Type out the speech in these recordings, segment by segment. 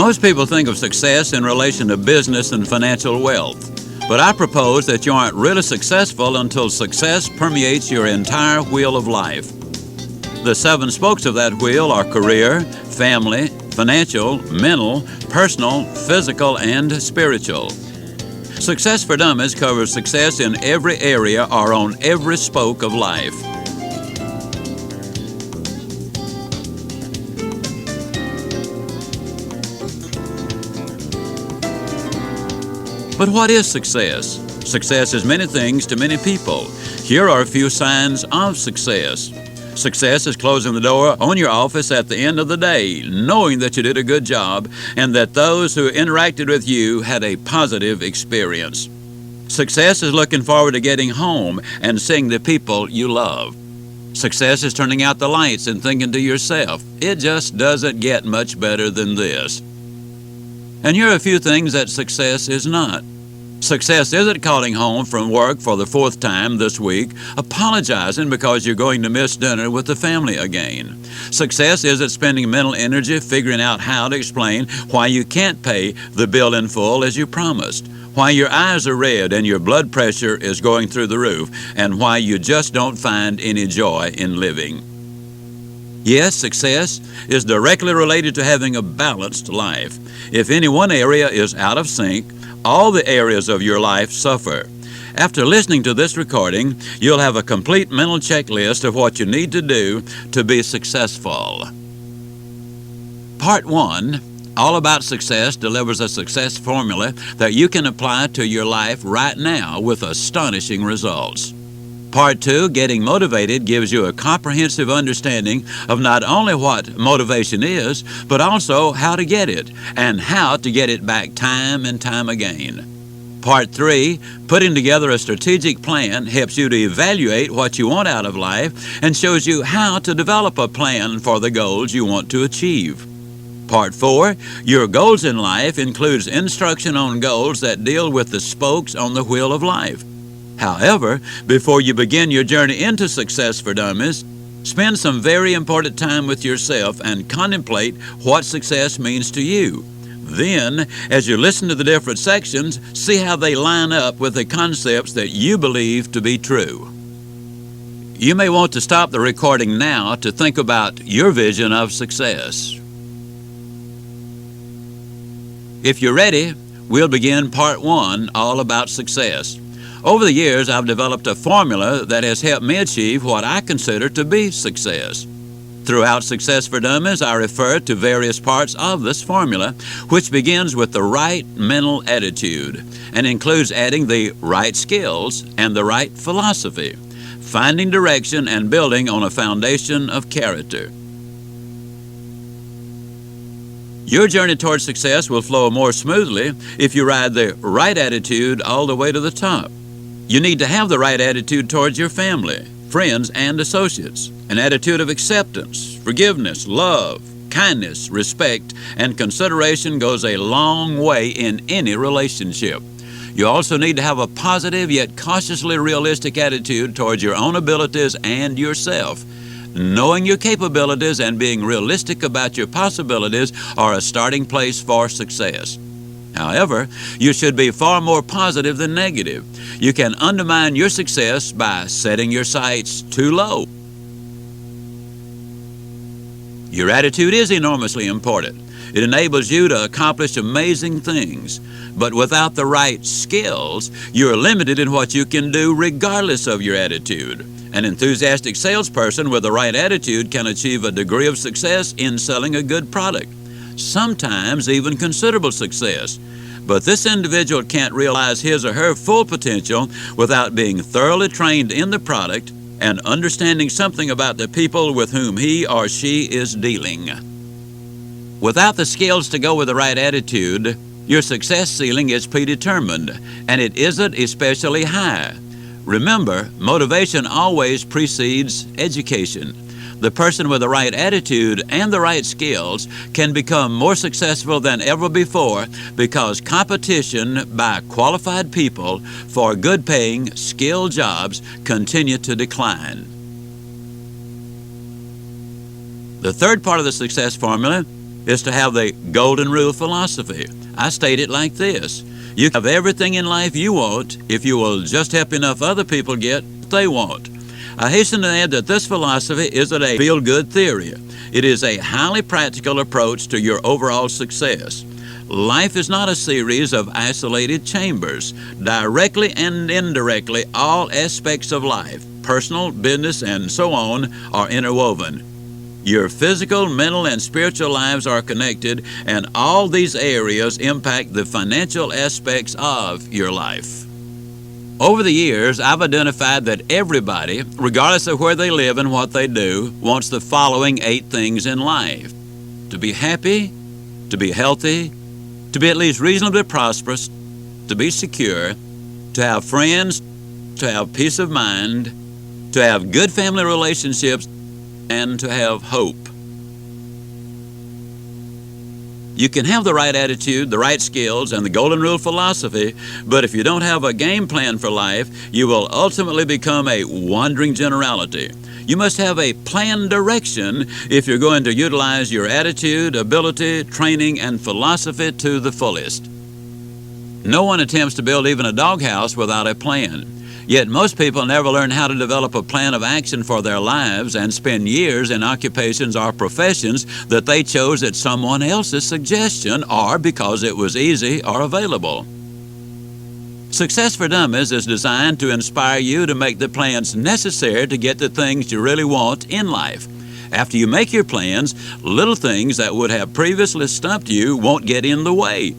Most people think of success in relation to business and financial wealth, but I propose that you aren't really successful until success permeates your entire wheel of life. The 7 spokes of that wheel are career, family, financial, mental, personal, physical, and spiritual. Success for Dummies covers success in every area or on every spoke of life. But what is success? Success is many things to many people. Here are a few signs of success. Success is closing the door on your office at the end of the day, knowing that you did a good job and that those who interacted with you had a positive experience. Success is looking forward to getting home and seeing the people you love. Success is turning out the lights and thinking to yourself, it just doesn't get much better than this. And here are a few things that success is not. Success isn't calling home from work for the 4th time this week, apologizing because you're going to miss dinner with the family again. Success isn't spending mental energy figuring out how to explain why you can't pay the bill in full as you promised, why your eyes are red and your blood pressure is going through the roof, and why you just don't find any joy in living. Yes, success is directly related to having a balanced life. If any one area is out of sync, all the areas of your life suffer. After listening to this recording, you'll have a complete mental checklist of what you need to do to be successful. Part 1, All About Success, delivers a success formula that you can apply to your life right now with astonishing results. Part 2, Getting Motivated, gives you a comprehensive understanding of not only what motivation is, but also how to get it and how to get it back time and time again. Part 3, Putting Together a Strategic Plan, helps you to evaluate what you want out of life and shows you how to develop a plan for the goals you want to achieve. Part 4, Your Goals in Life, includes instruction on goals that deal with the spokes on the wheel of life. However, before you begin your journey into Success for Dummies, spend some very important time with yourself and contemplate what success means to you. Then, as you listen to the different sections, see how they line up with the concepts that you believe to be true. You may want to stop the recording now to think about your vision of success. If you're ready, we'll begin Part 1, All About Success. Over the years, I've developed a formula that has helped me achieve what I consider to be success. Throughout Success for Dummies, I refer to various parts of this formula, which begins with the right mental attitude and includes adding the right skills and the right philosophy, finding direction and building on a foundation of character. Your journey towards success will flow more smoothly if you ride the right attitude all the way to the top. You need to have the right attitude towards your family, friends, and associates. An attitude of acceptance, forgiveness, love, kindness, respect, and consideration goes a long way in any relationship. You also need to have a positive yet cautiously realistic attitude towards your own abilities and yourself. Knowing your capabilities and being realistic about your possibilities are a starting place for success. However, you should be far more positive than negative. You can undermine your success by setting your sights too low. Your attitude is enormously important. It enables you to accomplish amazing things. But without the right skills, you're limited in what you can do regardless of your attitude. An enthusiastic salesperson with the right attitude can achieve a degree of success in selling a good product, sometimes even considerable success. But this individual can't realize his or her full potential without being thoroughly trained in the product and understanding something about the people with whom he or she is dealing. Without the skills to go with the right attitude, your success ceiling is predetermined, and it isn't especially high. Remember, motivation always precedes education. The person with the right attitude and the right skills can become more successful than ever before because competition by qualified people for good-paying, skilled jobs continue to decline. The third part of the success formula is to have the golden rule philosophy. I state it like this: you can have everything in life you want if you will just help enough other people get what they want. I hasten to add that this philosophy isn't a feel-good theory. It is a highly practical approach to your overall success. Life is not a series of isolated chambers. Directly and indirectly, all aspects of life, personal, business, and so on, are interwoven. Your physical, mental, and spiritual lives are connected, and all these areas impact the financial aspects of your life. Over the years, I've identified that everybody, regardless of where they live and what they do, wants the following 8 things in life: to be happy, to be healthy, to be at least reasonably prosperous, to be secure, to have friends, to have peace of mind, to have good family relationships, and to have hope. You can have the right attitude, the right skills, and the golden rule philosophy, but if you don't have a game plan for life, you will ultimately become a wandering generality. You must have a planned direction if you're going to utilize your attitude, ability, training, and philosophy to the fullest. No one attempts to build even a doghouse without a plan. Yet most people never learn how to develop a plan of action for their lives and spend years in occupations or professions that they chose at someone else's suggestion or because it was easy or available. Success for Dummies is designed to inspire you to make the plans necessary to get the things you really want in life. After you make your plans, little things that would have previously stumped you won't get in the way.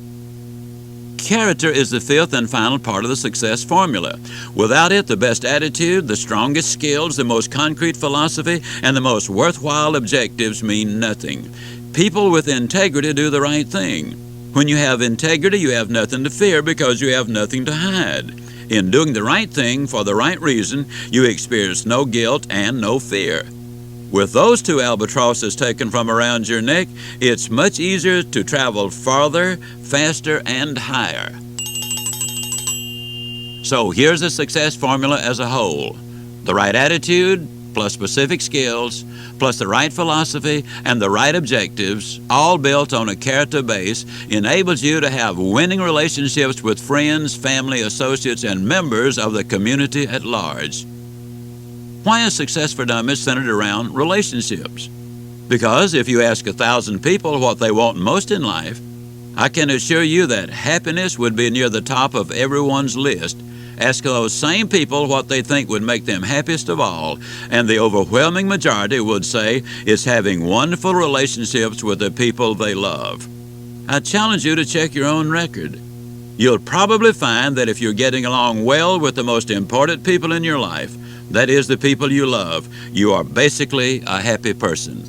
Character is the 5th and final part of the success formula. Without it, the best attitude, the strongest skills, the most concrete philosophy, and the most worthwhile objectives mean nothing. People with integrity do the right thing. When you have integrity, you have nothing to fear because you have nothing to hide. In doing the right thing for the right reason, you experience no guilt and no fear. With those 2 albatrosses taken from around your neck, it's much easier to travel farther, faster, and higher. So here's the success formula as a whole: the right attitude, plus specific skills, plus the right philosophy and the right objectives, all built on a character base, enables you to have winning relationships with friends, family, associates, and members of the community at large. Why is Success for Dummies centered around relationships? Because if you ask 1,000 people what they want most in life, I can assure you that happiness would be near the top of everyone's list. Ask those same people what they think would make them happiest of all, and the overwhelming majority would say it's having wonderful relationships with the people they love. I challenge you to check your own record. You'll probably find that if you're getting along well with the most important people in your life, that is, the people you love, you are basically a happy person.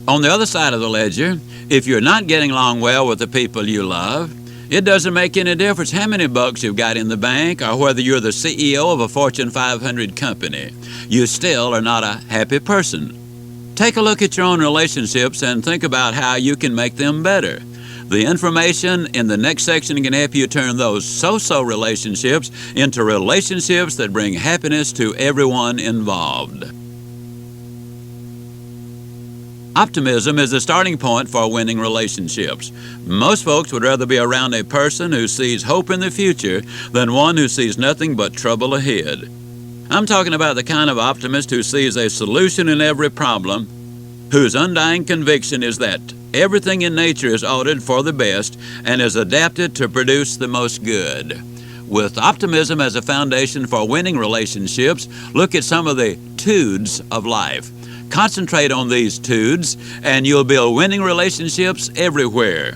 On the other side of the ledger, if you're not getting along well with the people you love, it doesn't make any difference how many bucks you've got in the bank or whether you're the CEO of a Fortune 500 company. You still are not a happy person. Take a look at your own relationships and think about how you can make them better. The information in the next section can help you turn those so-so relationships into relationships that bring happiness to everyone involved. Optimism is the starting point for winning relationships. Most folks would rather be around a person who sees hope in the future than one who sees nothing but trouble ahead. I'm talking about the kind of optimist who sees a solution in every problem, whose undying conviction is that everything in nature is altered for the best and is adapted to produce the most good. With optimism as a foundation for winning relationships, look at some of the tudes of life. Concentrate on these tudes, and you'll build winning relationships everywhere.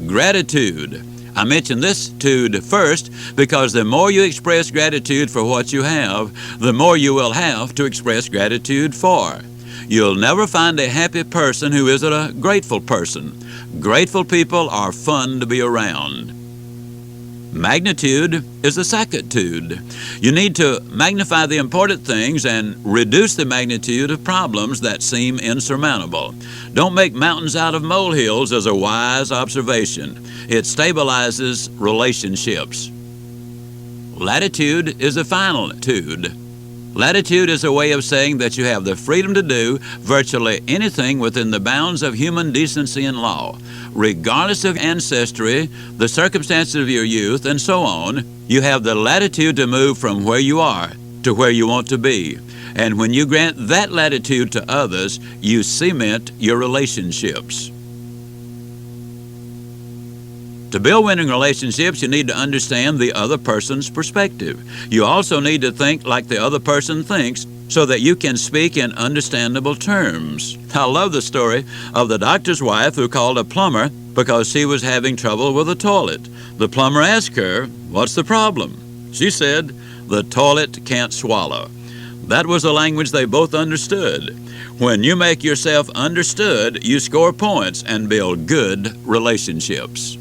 Gratitude. I mention this tude first because the more you express gratitude for what you have, the more you will have to express gratitude for. You'll never find a happy person who isn't a grateful person. Grateful people are fun to be around. Magnitude is the second tude. You need to magnify the important things and reduce the magnitude of problems that seem insurmountable. Don't make mountains out of molehills is a wise observation. It stabilizes relationships. Latitude is the final tude. Latitude is a way of saying that you have the freedom to do virtually anything within the bounds of human decency and law. Regardless of ancestry, the circumstances of your youth, and so on, you have the latitude to move from where you are to where you want to be. And when you grant that latitude to others, you cement your relationships. To build winning relationships, you need to understand the other person's perspective. You also need to think like the other person thinks so that you can speak in understandable terms. I love the story of the doctor's wife who called a plumber because she was having trouble with a toilet. The plumber asked her, "What's the problem?" She said, "The toilet can't swallow." That was a language they both understood. When you make yourself understood, you score points and build good relationships.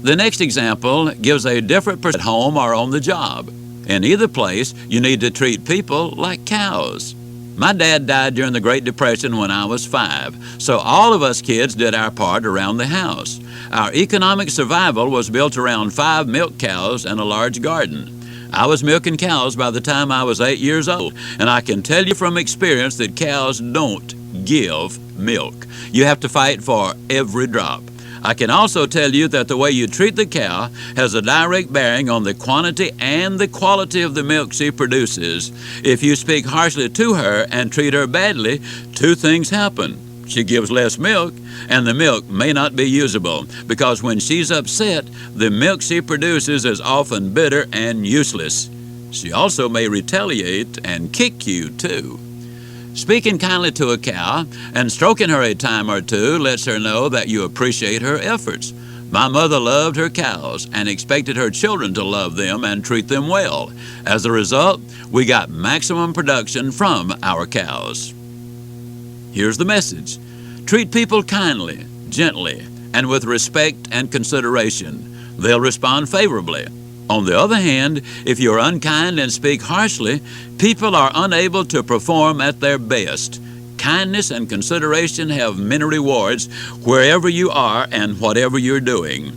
The next example gives a different perspective at home or on the job. In either place, you need to treat people like cows. My dad died during the Great Depression when I was 5, so all of us kids did our part around the house. Our economic survival was built around 5 milk cows and a large garden. I was milking cows by the time I was 8 years old, and I can tell you from experience that cows don't give milk. You have to fight for every drop. I can also tell you that the way you treat the cow has a direct bearing on the quantity and the quality of the milk she produces. If you speak harshly to her and treat her badly, 2 things happen. She gives less milk, and the milk may not be usable, because when she's upset, the milk she produces is often bitter and useless. She also may retaliate and kick you, too. Speaking kindly to a cow and stroking her a time or 2 lets her know that you appreciate her efforts. My mother loved her cows and expected her children to love them and treat them well. As a result, we got maximum production from our cows. Here's the message. Treat people kindly, gently, and with respect and consideration. They'll respond favorably. On the other hand, if you're unkind and speak harshly, people are unable to perform at their best. Kindness and consideration have many rewards wherever you are and whatever you're doing.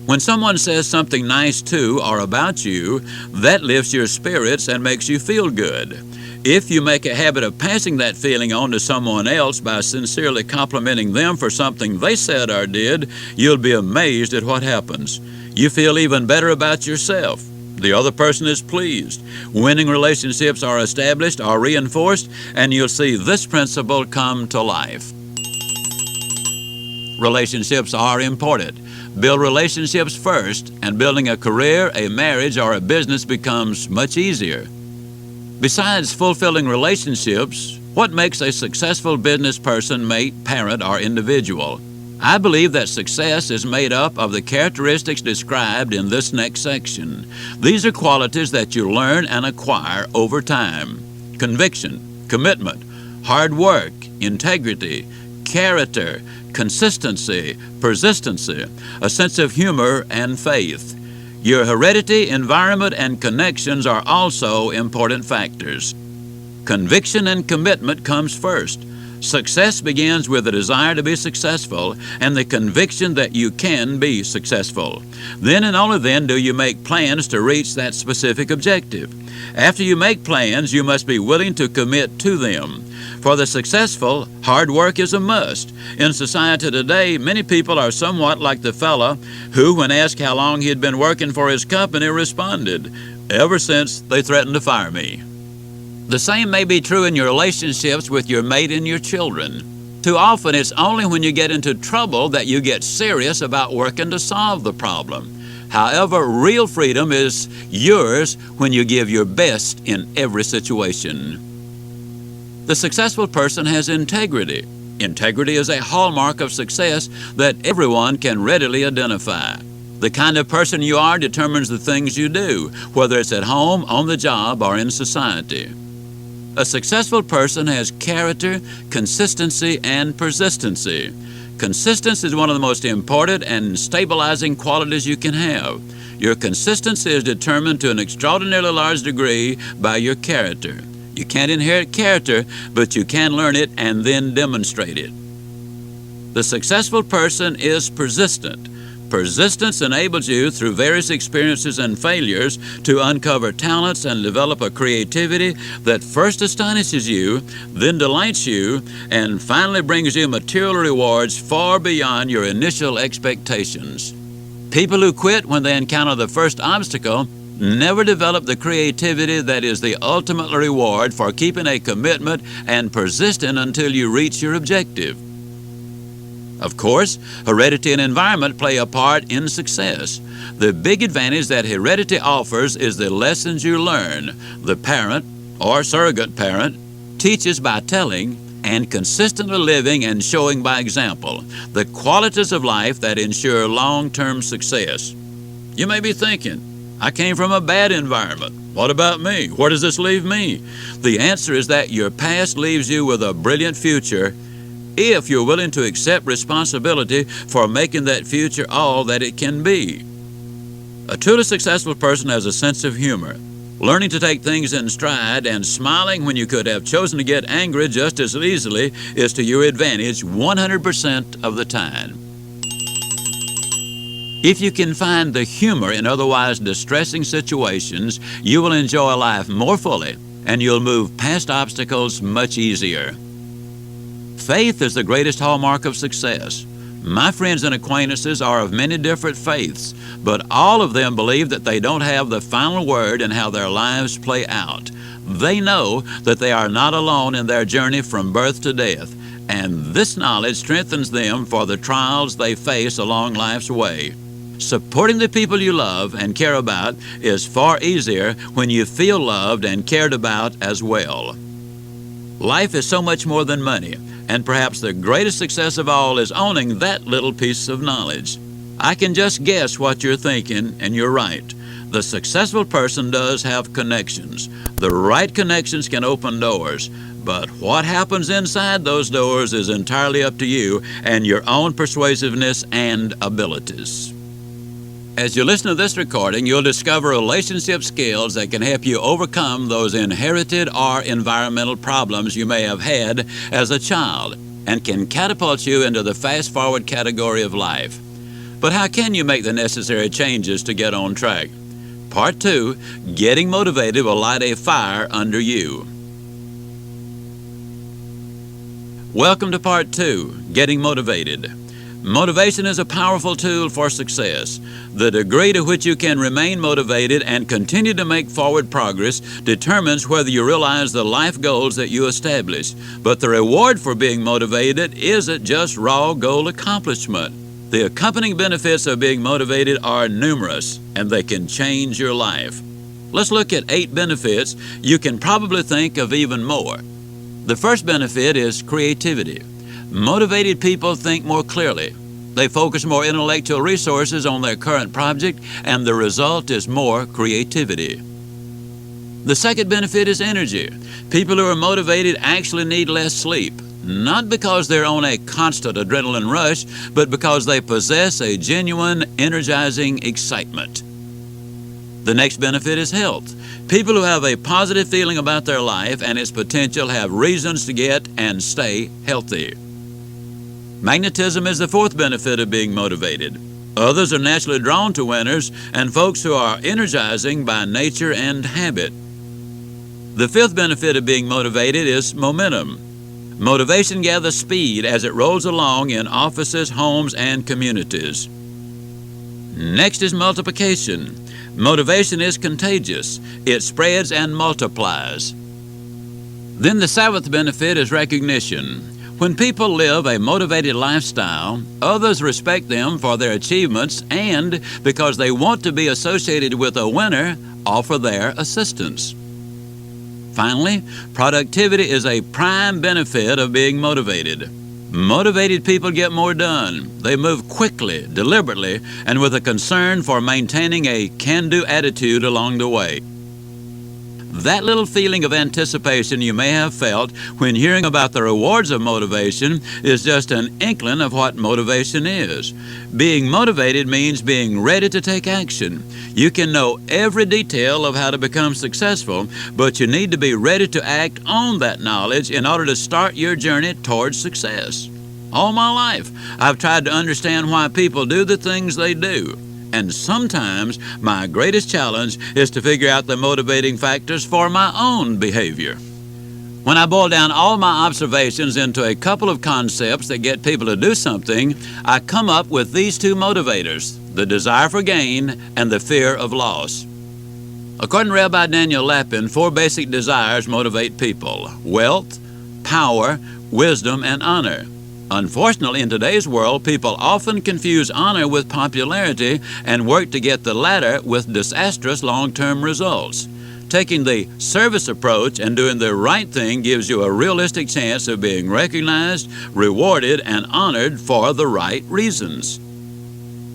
When someone says something nice to or about you, that lifts your spirits and makes you feel good. If you make a habit of passing that feeling on to someone else by sincerely complimenting them for something they said or did, you'll be amazed at what happens. You feel even better about yourself. The other person is pleased. Winning relationships are established or reinforced, and you'll see this principle come to life. Relationships are important. Build relationships first, and building a career, a marriage, or a business becomes much easier. Besides fulfilling relationships, what makes a successful business person, mate, parent, or individual? I believe that success is made up of the characteristics described in this next section. These are qualities that you learn and acquire over time. Conviction, commitment, hard work, integrity, character, consistency, persistency, a sense of humor, and faith. Your heredity, environment, and connections are also important factors. Conviction and commitment comes first. Success begins with the desire to be successful and the conviction that you can be successful. Then and only then do you make plans to reach that specific objective. After you make plans, you must be willing to commit to them. For the successful, hard work is a must. In society today, many people are somewhat like the fellow who, when asked how long he had been working for his company, responded, "Ever since they threatened to fire me." The same may be true in your relationships with your mate and your children. Too often, it's only when you get into trouble that you get serious about working to solve the problem. However, real freedom is yours when you give your best in every situation. The successful person has integrity. Integrity is a hallmark of success that everyone can readily identify. The kind of person you are determines the things you do, whether it's at home, on the job, or in society. A successful person has character, consistency, and persistency. Consistency is one of the most important and stabilizing qualities you can have. Your consistency is determined to an extraordinarily large degree by your character. You can't inherit character, but you can learn it and then demonstrate it. The successful person is persistent. Persistence enables you, through various experiences and failures, to uncover talents and develop a creativity that first astonishes you, then delights you, and finally brings you material rewards far beyond your initial expectations. People who quit when they encounter the first obstacle never develop the creativity that is the ultimate reward for keeping a commitment and persisting until you reach your objective. Of course, heredity and environment play a part in success. The big advantage that heredity offers is the lessons you learn. The parent, or surrogate parent, teaches by telling and consistently living and showing by example the qualities of life that ensure long-term success. You may be thinking, I came from a bad environment. What about me? Where does this leave me? The answer is that your past leaves you with a brilliant future if you're willing to accept responsibility for making that future all that it can be. A truly successful person has a sense of humor, learning to take things in stride and smiling when you could have chosen to get angry just as easily is to your advantage 100% of the time. If you can find the humor in otherwise distressing situations, you will enjoy life more fully and you'll move past obstacles much easier. Faith is the greatest hallmark of success. My friends and acquaintances are of many different faiths, but all of them believe that they don't have the final word in how their lives play out. They know that they are not alone in their journey from birth to death, and this knowledge strengthens them for the trials they face along life's way. Supporting the people you love and care about is far easier when you feel loved and cared about as well. Life is so much more than money, and perhaps the greatest success of all is owning that little piece of knowledge. I can just guess what you're thinking, and you're right. The successful person does have connections. The right connections can open doors, but what happens inside those doors is entirely up to you and your own persuasiveness and abilities. As you listen to this recording, you'll discover relationship skills that can help you overcome those inherited or environmental problems you may have had as a child and can catapult you into the fast-forward category of life. But how can you make the necessary changes to get on track? Part 2, Getting Motivated, will light a fire under you. Welcome to Part 2, Getting Motivated. Motivation is a powerful tool for success. The degree to which you can remain motivated and continue to make forward progress determines whether you realize the life goals that you establish. But the reward for being motivated isn't just raw goal accomplishment. The accompanying benefits of being motivated are numerous, and they can change your life. Let's look at 8 benefits. You can probably think of even more. The first benefit is creativity. Motivated people think more clearly. They focus more intellectual resources on their current project, and the result is more creativity. The second benefit is energy. People who are motivated actually need less sleep, not because they're on a constant adrenaline rush, but because they possess a genuine, energizing excitement. The next benefit is health. People who have a positive feeling about their life and its potential have reasons to get and stay healthy. Magnetism is the fourth benefit of being motivated. Others are naturally drawn to winners and folks who are energizing by nature and habit. The fifth benefit of being motivated is momentum. Motivation gathers speed as it rolls along in offices, homes, and communities. Next is multiplication. Motivation is contagious. It spreads and multiplies. Then the seventh benefit is recognition. When people live a motivated lifestyle, others respect them for their achievements and, because they want to be associated with a winner, offer their assistance. Finally, productivity is a prime benefit of being motivated. Motivated people get more done. They move quickly, deliberately, and with a concern for maintaining a can-do attitude along the way. That little feeling of anticipation you may have felt when hearing about the rewards of motivation is just an inkling of what motivation is. Being motivated means being ready to take action. You can know every detail of how to become successful, but you need to be ready to act on that knowledge in order to start your journey towards success. All my life, I've tried to understand why people do the things they do. And sometimes my greatest challenge is to figure out the motivating factors for my own behavior. When I boil down all my observations into a couple of concepts that get people to do something, I come up with these two motivators: the desire for gain and the fear of loss. According to Rabbi Daniel Lapin, 4 basic desires motivate people: wealth, power, wisdom, and honor. Unfortunately, in today's world, people often confuse honor with popularity and work to get the latter with disastrous long-term results. Taking the service approach and doing the right thing gives you a realistic chance of being recognized, rewarded, and honored for the right reasons.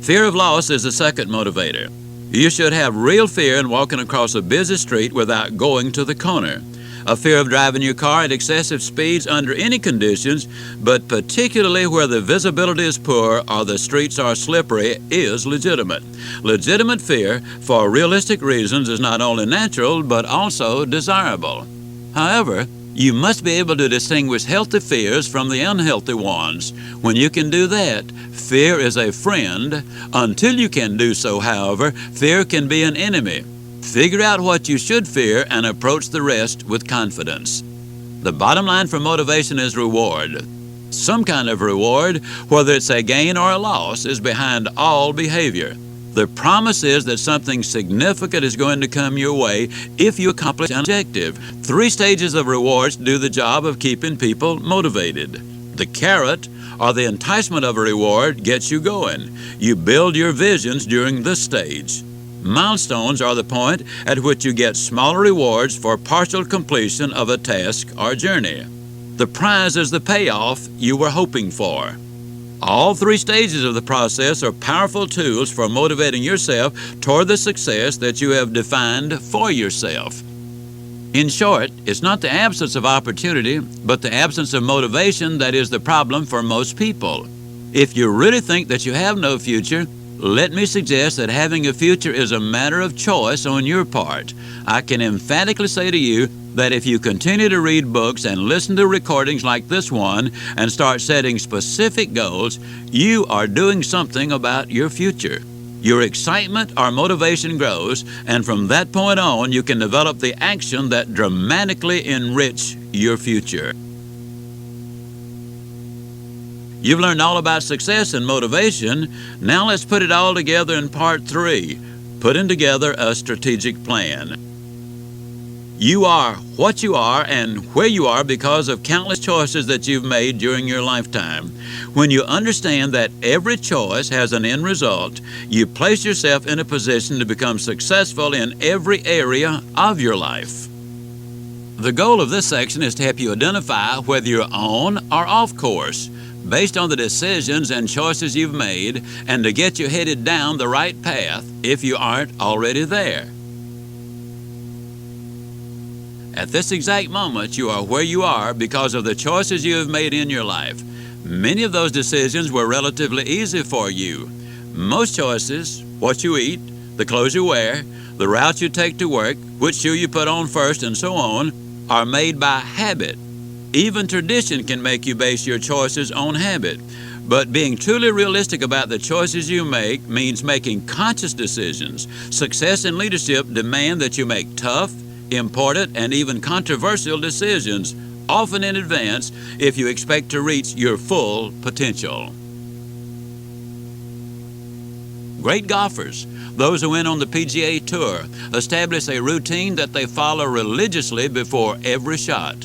Fear of loss is the second motivator. You should have real fear in walking across a busy street without going to the corner. A fear of driving your car at excessive speeds under any conditions, but particularly where the visibility is poor or the streets are slippery, is legitimate. Legitimate fear, for realistic reasons, is not only natural, but also desirable. However, you must be able to distinguish healthy fears from the unhealthy ones. When you can do that, fear is a friend. Until you can do so, however, fear can be an enemy. Figure out what you should fear and approach the rest with confidence. The bottom line for motivation is reward. Some kind of reward, whether it's a gain or a loss, is behind all behavior. The promise is that something significant is going to come your way if you accomplish an objective. 3 stages of rewards do the job of keeping people motivated. The carrot, or the enticement of a reward, gets you going. You build your visions during this stage. Milestones are the point at which you get smaller rewards for partial completion of a task or journey. The prize is the payoff you were hoping for. All 3 stages of the process are powerful tools for motivating yourself toward the success that you have defined for yourself. In short, it's not the absence of opportunity, but the absence of motivation that is the problem for most people. If you really think that you have no future, let me suggest that having a future is a matter of choice on your part. I can emphatically say to you that if you continue to read books and listen to recordings like this one and start setting specific goals, you are doing something about your future. Your excitement or motivation grows, and from that point on, you can develop the action that dramatically enrich your future. You've learned all about success and motivation. Now let's put it all together in part 3, putting together a strategic plan. You are what you are and where you are because of countless choices that you've made during your lifetime. When you understand that every choice has an end result, you place yourself in a position to become successful in every area of your life. The goal of this section is to help you identify whether you're on or off course, based on the decisions and choices you've made, and to get you headed down the right path if you aren't already there. At this exact moment, you are where you are because of the choices you have made in your life. Many of those decisions were relatively easy for you. Most choices, what you eat, the clothes you wear, the route you take to work, which shoe you put on first, and so on, are made by habit. Even tradition can make you base your choices on habit. But being truly realistic about the choices you make means making conscious decisions. Success in leadership demands that you make tough, important, and even controversial decisions, often in advance, if you expect to reach your full potential. Great golfers, those who win on the PGA Tour, establish a routine that they follow religiously before every shot.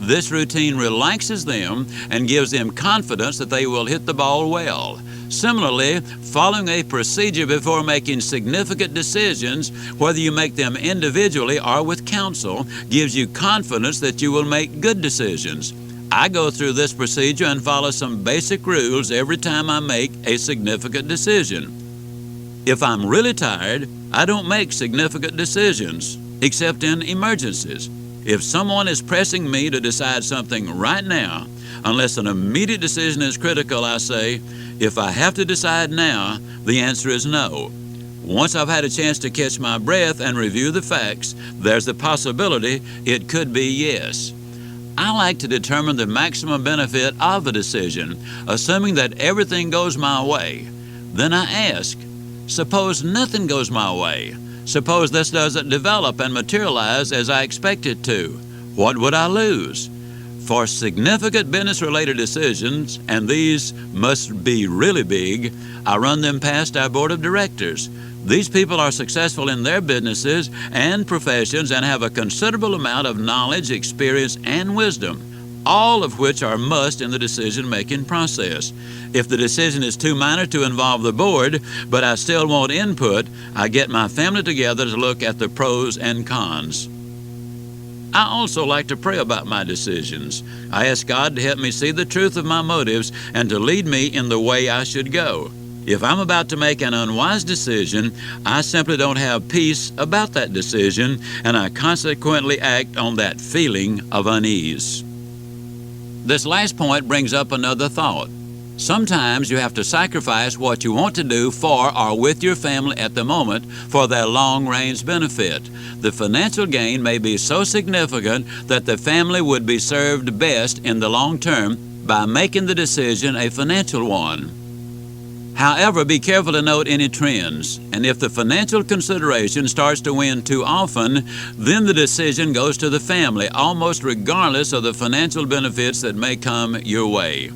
This routine relaxes them and gives them confidence that they will hit the ball well. Similarly, following a procedure before making significant decisions, whether you make them individually or with counsel, gives you confidence that you will make good decisions. I go through this procedure and follow some basic rules every time I make a significant decision. If I'm really tired, I don't make significant decisions, except in emergencies. If someone is pressing me to decide something right now, unless an immediate decision is critical, I say, if I have to decide now, the answer is no. Once I've had a chance to catch my breath and review the facts, there's the possibility it could be yes. I like to determine the maximum benefit of a decision, assuming that everything goes my way. Then I ask, suppose nothing goes my way? Suppose this doesn't develop and materialize as I expect it to? What would I lose? For significant business-related decisions, and these must be really big, I run them past our board of directors. These people are successful in their businesses and professions and have a considerable amount of knowledge, experience, and wisdom, all of which are must in the decision-making process. If the decision is too minor to involve the board, but I still want input, I get my family together to look at the pros and cons. I also like to pray about my decisions. I ask God to help me see the truth of my motives and to lead me in the way I should go. If I'm about to make an unwise decision, I simply don't have peace about that decision, and I consequently act on that feeling of unease. This last point brings up another thought. Sometimes you have to sacrifice what you want to do for or with your family at the moment for their long-range benefit. The financial gain may be so significant that the family would be served best in the long term by making the decision a financial one. However, be careful to note any trends, and if the financial consideration starts to win too often, then the decision goes to the family, almost regardless of the financial benefits that may come your way.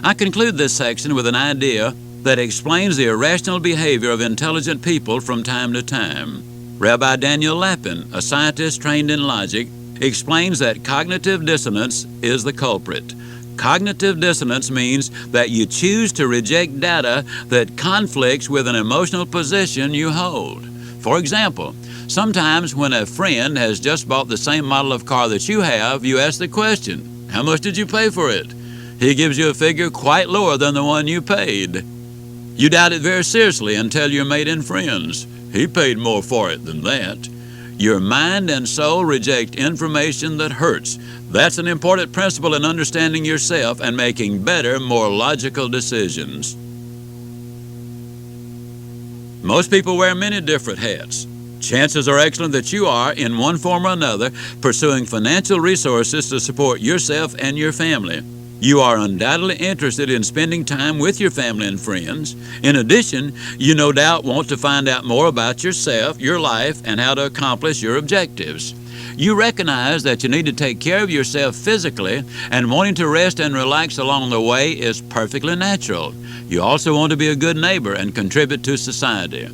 I conclude this section with an idea that explains the irrational behavior of intelligent people from time to time. Rabbi Daniel Lapin, a scientist trained in logic, explains that cognitive dissonance is the culprit. Cognitive dissonance means that you choose to reject data that conflicts with an emotional position you hold. For example, sometimes when a friend has just bought the same model of car that you have, you ask the question, "How much did you pay for it?" He gives you a figure quite lower than the one you paid. You doubt it very seriously and tell your mate and friends, "He paid more for it than that." Your mind and soul reject information that hurts. That's an important principle in understanding yourself and making better, more logical decisions. Most people wear many different hats. Chances are excellent that you are, in one form or another, pursuing financial resources to support yourself and your family. You are undoubtedly interested in spending time with your family and friends. In addition, you no doubt want to find out more about yourself, your life, and how to accomplish your objectives. You recognize that you need to take care of yourself physically, and wanting to rest and relax along the way is perfectly natural. You also want to be a good neighbor and contribute to society.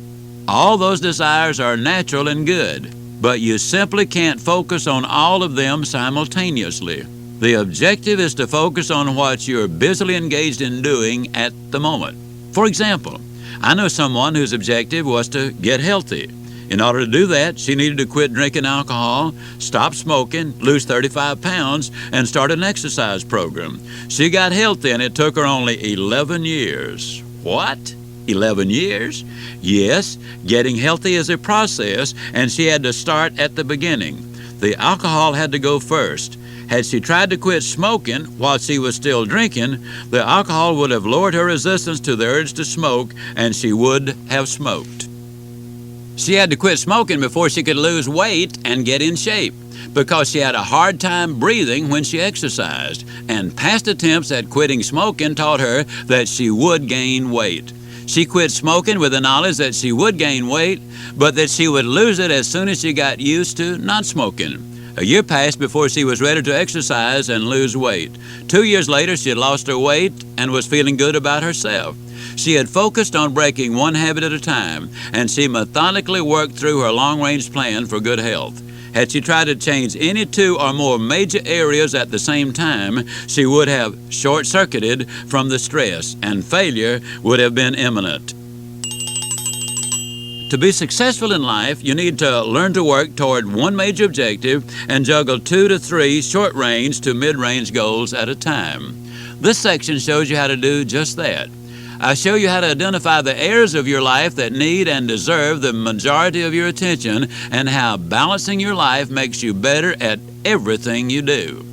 All those desires are natural and good, but you simply can't focus on all of them simultaneously. The objective is to focus on what you're busily engaged in doing at the moment. For example, I know someone whose objective was to get healthy. In order to do that, she needed to quit drinking alcohol, stop smoking, lose 35 pounds, and start an exercise program. She got healthy, and it took her only 11 years. What? 11 years? Yes, getting healthy is a process, and she had to start at the beginning. The alcohol had to go first. Had she tried to quit smoking while she was still drinking, the alcohol would have lowered her resistance to the urge to smoke, and she would have smoked. She had to quit smoking before she could lose weight and get in shape, because she had a hard time breathing when she exercised, and past attempts at quitting smoking taught her that she would gain weight. She quit smoking with the knowledge that she would gain weight, but that she would lose it as soon as she got used to not smoking. A year passed before she was ready to exercise and lose weight. 2 years later, she had lost her weight and was feeling good about herself. She had focused on breaking one habit at a time, and she methodically worked through her long-range plan for good health. Had she tried to change any 2 or more major areas at the same time, she would have short-circuited from the stress, and failure would have been imminent. To be successful in life, you need to learn to work toward one major objective and juggle 2 to 3 short-range to mid-range goals at a time. This section shows you how to do just that. I show you how to identify the areas of your life that need and deserve the majority of your attention, and how balancing your life makes you better at everything you do.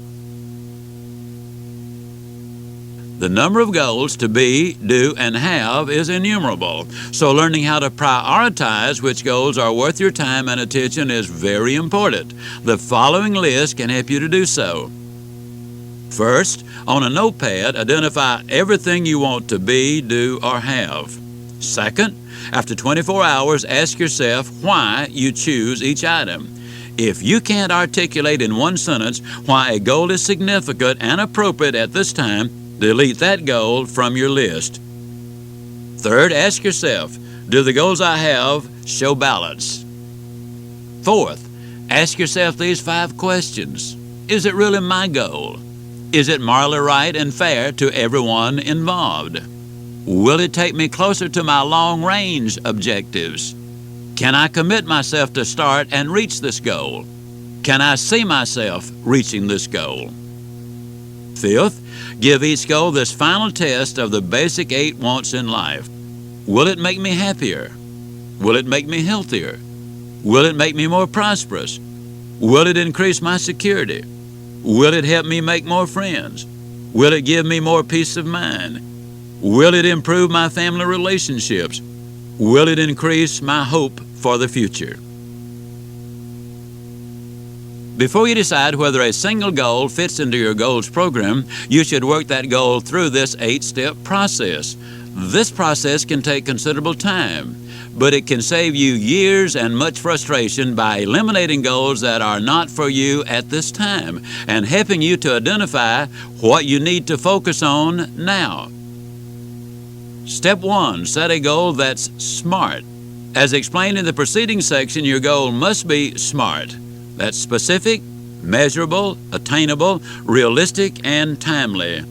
The number of goals to be, do, and have is innumerable, so learning how to prioritize which goals are worth your time and attention is very important. The following list can help you to do so. First, on a notepad, identify everything you want to be, do, or have. Second, after 24 hours, ask yourself why you choose each item. If you can't articulate in one sentence why a goal is significant and appropriate at this time, delete that goal from your list. Third, ask yourself, do the goals I have show balance? Fourth, ask yourself these 5 questions. Is it really my goal? Is it morally right and fair to everyone involved? Will it take me closer to my long-range objectives? Can I commit myself to start and reach this goal? Can I see myself reaching this goal? Fifth, give each goal this final test of the basic 8 wants in life. Will it make me happier? Will it make me healthier? Will it make me more prosperous? Will it increase my security? Will it help me make more friends? Will it give me more peace of mind? Will it improve my family relationships? Will it increase my hope for the future? Before you decide whether a single goal fits into your goals program, you should work that goal through this 8-step process. This process can take considerable time, but it can save you years and much frustration by eliminating goals that are not for you at this time and helping you to identify what you need to focus on now. Step 1, set a goal that's SMART. As explained in the preceding section, your goal must be SMART. That's specific, measurable, attainable, realistic, and timely.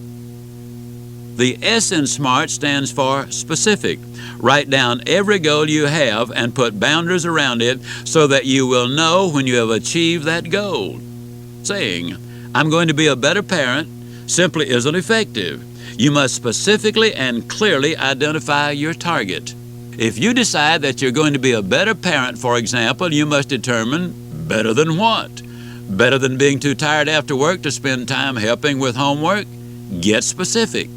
The S in SMART stands for specific. Write down every goal you have and put boundaries around it so that you will know when you have achieved that goal. Saying, I'm going to be a better parent, simply isn't effective. You must specifically and clearly identify your target. If you decide that you're going to be a better parent, for example, you must determine better than what? Better than being too tired after work to spend time helping with homework? Get specific.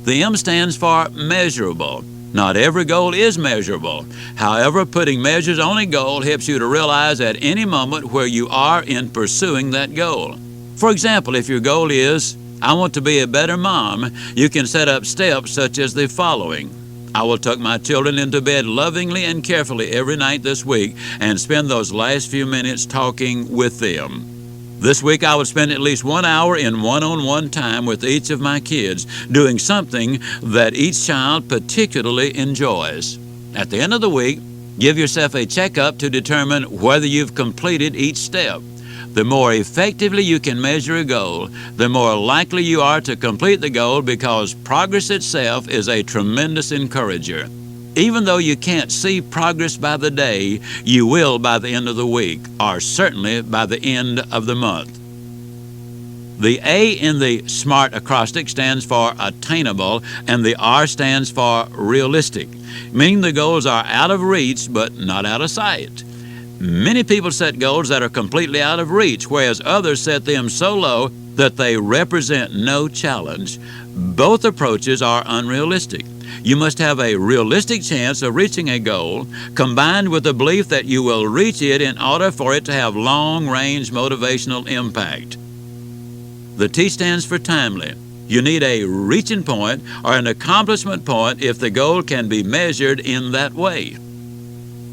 The M stands for measurable. Not every goal is measurable. However, putting measures on a goal helps you to realize at any moment where you are in pursuing that goal. For example, if your goal is, I want to be a better mom, you can set up steps such as the following. I will tuck my children into bed lovingly and carefully every night this week and spend those last few minutes talking with them. This week I will spend at least 1 hour in one-on-one time with each of my kids, doing something that each child particularly enjoys. At the end of the week, give yourself a checkup to determine whether you've completed each step. The more effectively you can measure a goal, the more likely you are to complete the goal because progress itself is a tremendous encourager. Even though you can't see progress by the day, you will by the end of the week, or certainly by the end of the month. The A in the SMART acrostic stands for attainable, and the R stands for realistic, meaning the goals are out of reach but not out of sight. Many people set goals that are completely out of reach, whereas others set them so low that they represent no challenge. Both approaches are unrealistic. You must have a realistic chance of reaching a goal, combined with the belief that you will reach it in order for it to have long-range motivational impact. The T stands for timely. You need a reaching point or an accomplishment point if the goal can be measured in that way.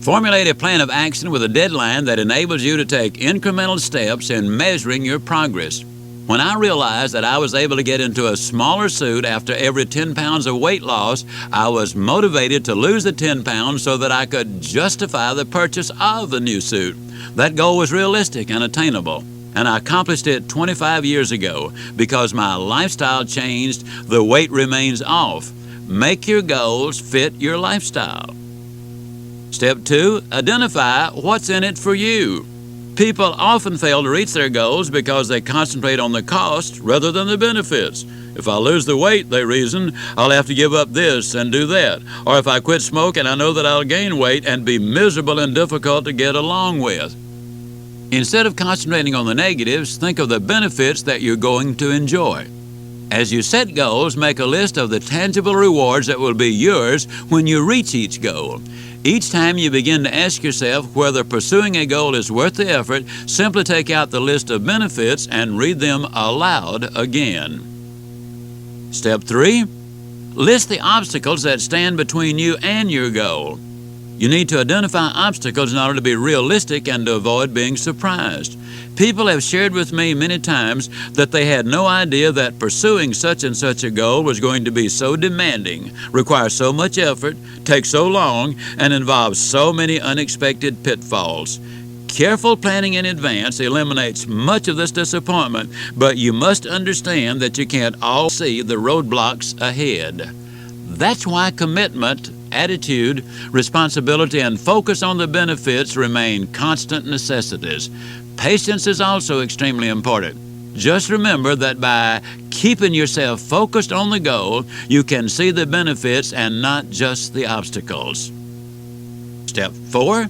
Formulate a plan of action with a deadline that enables you to take incremental steps in measuring your progress. When I realized that I was able to get into a smaller suit after every 10 pounds of weight loss, I was motivated to lose the 10 pounds so that I could justify the purchase of the new suit. That goal was realistic and attainable, and I accomplished it 25 years ago. Because my lifestyle changed, the weight remains off. Make your goals fit your lifestyle. Step 2, identify what's in it for you. People often fail to reach their goals because they concentrate on the cost rather than the benefits. If I lose the weight, they reason, I'll have to give up this and do that. Or if I quit smoking, I know that I'll gain weight and be miserable and difficult to get along with. Instead of concentrating on the negatives, think of the benefits that you're going to enjoy. As you set goals, make a list of the tangible rewards that will be yours when you reach each goal. Each time you begin to ask yourself whether pursuing a goal is worth the effort, simply take out the list of benefits and read them aloud again. Step 3. List the obstacles that stand between you and your goal. You need to identify obstacles in order to be realistic and to avoid being surprised. People have shared with me many times that they had no idea that pursuing such and such a goal was going to be so demanding, require so much effort, take so long, and involve so many unexpected pitfalls. Careful planning in advance eliminates much of this disappointment, but you must understand that you can't always see the roadblocks ahead. That's why commitment, attitude, responsibility, and focus on the benefits remain constant necessities. Patience is also extremely important. Just remember that by keeping yourself focused on the goal, you can see the benefits and not just the obstacles. Step 4.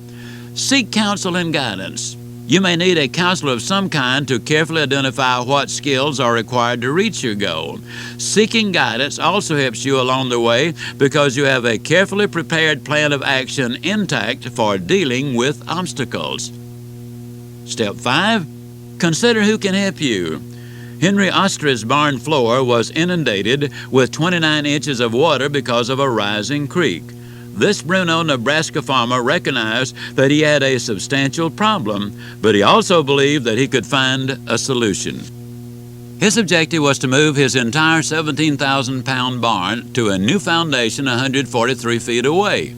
Seek counsel and guidance. You may need a counselor of some kind to carefully identify what skills are required to reach your goal. Seeking guidance also helps you along the way because you have a carefully prepared plan of action intact for dealing with obstacles. Step 5. Consider who can help you. Henry Ostra's barn floor was inundated with 29 inches of water because of a rising creek. This Bruno, Nebraska farmer recognized that he had a substantial problem, but he also believed that he could find a solution. His objective was to move his entire 17,000-pound barn to a new foundation 143 feet away.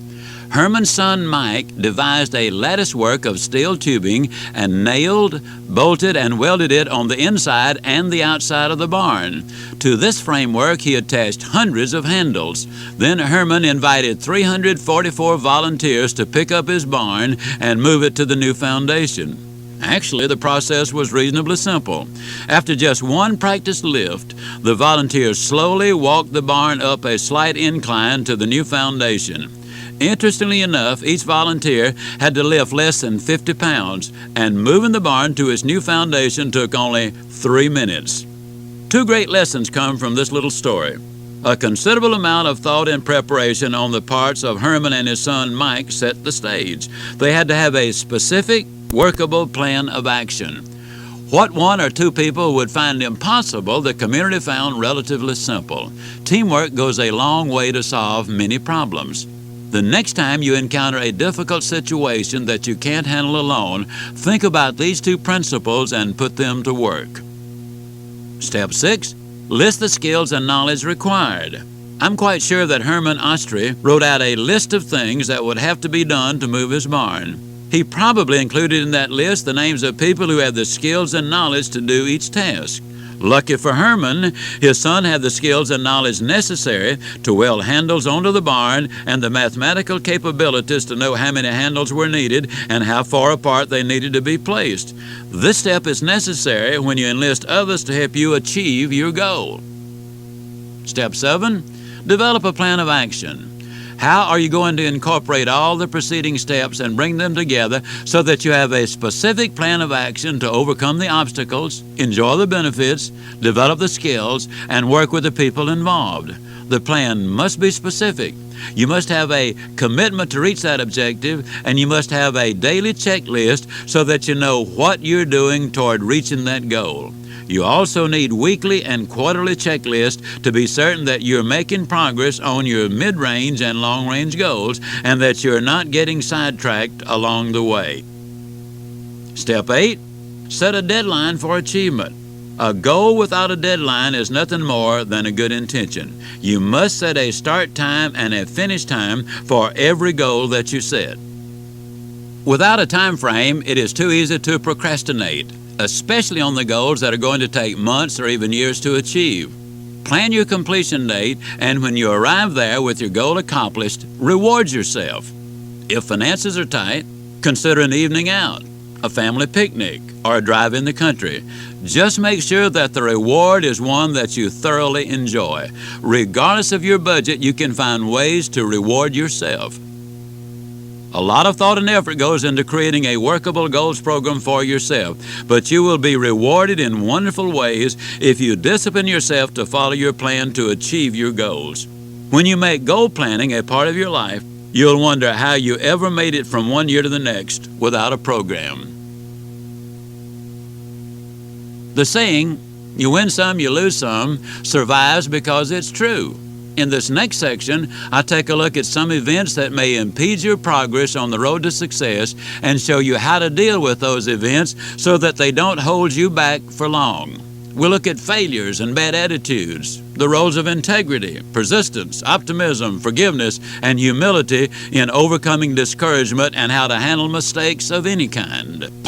Herman's son Mike devised a latticework of steel tubing and nailed, bolted, and welded it on the inside and the outside of the barn. To this framework, he attached hundreds of handles. Then Herman invited 344 volunteers to pick up his barn and move it to the new foundation. Actually, the process was reasonably simple. After just one practice lift, the volunteers slowly walked the barn up a slight incline to the new foundation. Interestingly enough, each volunteer had to lift less than 50 pounds, and moving the barn to its new foundation took only 3 minutes. 2 great lessons come from this little story. A considerable amount of thought and preparation on the parts of Herman and his son Mike set the stage. They had to have a specific, workable plan of action. What 1 or 2 people would find impossible, the community found relatively simple. Teamwork goes a long way to solve many problems. The next time you encounter a difficult situation that you can't handle alone, think about these 2 principles and put them to work. Step 6. List the skills and knowledge required. I'm quite sure that Herman Ostre wrote out a list of things that would have to be done to move his barn. He probably included in that list the names of people who had the skills and knowledge to do each task. Lucky for Herman, his son had the skills and knowledge necessary to weld handles onto the barn and the mathematical capabilities to know how many handles were needed and how far apart they needed to be placed. This step is necessary when you enlist others to help you achieve your goal. Step 7. Develop a plan of action. How are you going to incorporate all the preceding steps and bring them together so that you have a specific plan of action to overcome the obstacles, enjoy the benefits, develop the skills, and work with the people involved? The plan must be specific. You must have a commitment to reach that objective, and you must have a daily checklist so that you know what you're doing toward reaching that goal. You also need weekly and quarterly checklists to be certain that you're making progress on your mid-range and long-range goals and that you're not getting sidetracked along the way. Step 8. Set a deadline for achievement. A goal without a deadline is nothing more than a good intention. You must set a start time and a finish time for every goal that you set. Without a time frame, it is too easy to procrastinate, especially on the goals that are going to take months or even years to achieve. Plan your completion date, and when you arrive there with your goal accomplished, reward yourself. If finances are tight, consider an evening out, a family picnic, or a drive in the country. Just make sure that the reward is one that you thoroughly enjoy. Regardless of your budget, you can find ways to reward yourself. A lot of thought and effort goes into creating a workable goals program for yourself, but you will be rewarded in wonderful ways if you discipline yourself to follow your plan to achieve your goals. When you make goal planning a part of your life, You'll wonder how you ever made it from one year to the next without a program. The saying, "You win some, you lose some," survives because it's true. In this next section, I take a look at some events that may impede your progress on the road to success and show you how to deal with those events so that they don't hold you back for long. We'll look at failures and bad attitudes, the roles of integrity, persistence, optimism, forgiveness, and humility in overcoming discouragement, and how to handle mistakes of any kind.